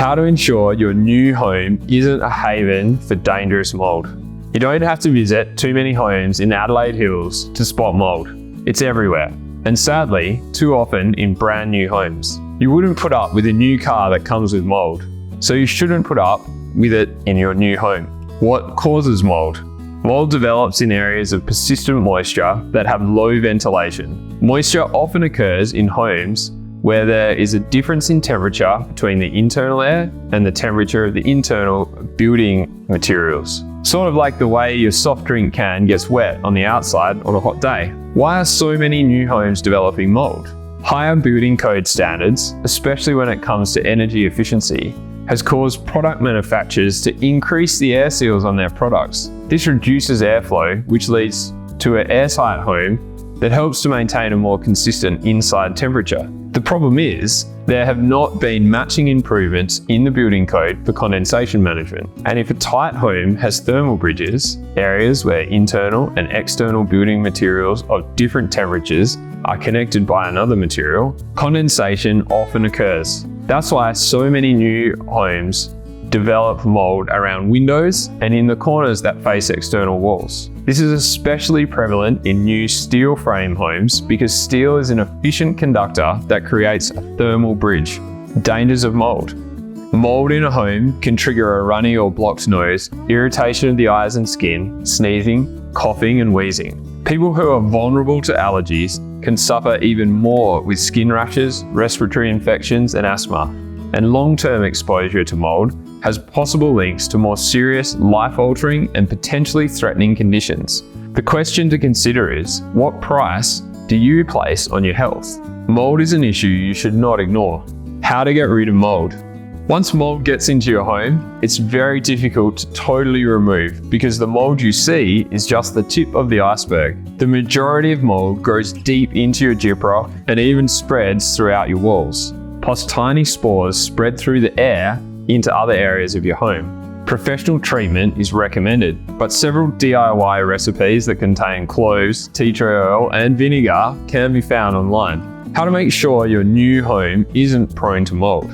How to ensure your new home isn't a haven for dangerous mould. You don't have to visit too many homes in Adelaide Hills to spot mould. It's everywhere, and sadly, too often in brand new homes. You wouldn't put up with a new car that comes with mould, so you shouldn't put up with it in your new home. What causes mould? Mould develops in areas of persistent moisture that have low ventilation. Moisture often occurs in homes where there is a difference in temperature between the internal air and the temperature of the internal building materials. Sort of like the way your soft drink can gets wet on the outside on a hot day. Why are so many new homes developing mould? Higher building code standards, especially when it comes to energy efficiency, has caused product manufacturers to increase the air seals on their products. This reduces airflow, which leads to an airtight home that helps to maintain a more consistent inside temperature. The problem is, there have not been matching improvements in the building code for condensation management. And if a tight home has thermal bridges, areas where internal and external building materials of different temperatures are connected by another material, condensation often occurs. That's why so many new homes develop mould around windows and in the corners that face external walls. This is especially prevalent in new steel frame homes because steel is an efficient conductor that creates a thermal bridge. Dangers of mould. Mould in a home can trigger a runny or blocked nose, irritation of the eyes and skin, sneezing, coughing and wheezing. People who are vulnerable to allergies can suffer even more with skin rashes, respiratory infections and asthma. And long-term exposure to mould has possible links to more serious, life-altering and potentially threatening conditions. The question to consider is, what price do you place on your health? Mould is an issue you should not ignore. How to get rid of mould. Once mould gets into your home, it's very difficult to totally remove because the mould you see is just the tip of the iceberg. The majority of mould grows deep into your gyprock and even spreads throughout your walls. Plus tiny spores spread through the air into other areas of your home. Professional treatment is recommended, but several DIY recipes that contain cloves, tea tree oil and vinegar can be found online. How to make sure your new home isn't prone to mould.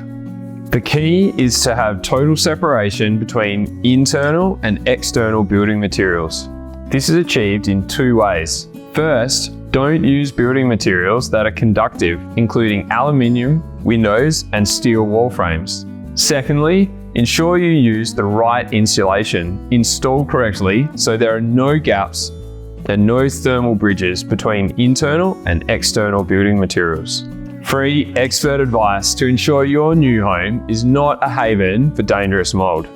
The key is to have total separation between internal and external building materials. This is achieved in two ways. First, don't use building materials that are conductive, including aluminium, windows, and steel wall frames. Secondly, ensure you use the right insulation installed correctly so there are no gaps and no thermal bridges between internal and external building materials. Free expert advice to ensure your new home is not a haven for dangerous mould.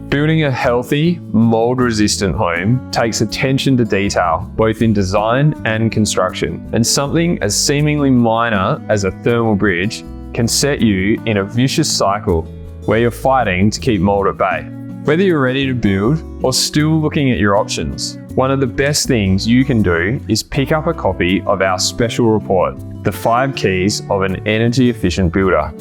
Building a healthy, mould-resistant home takes attention to detail, both in design and construction, and something as seemingly minor as a thermal bridge can set you in a vicious cycle where you're fighting to keep mould at bay. Whether you're ready to build or still looking at your options, one of the best things you can do is pick up a copy of our special report, The 5 Keys of an Energy Efficient Builder.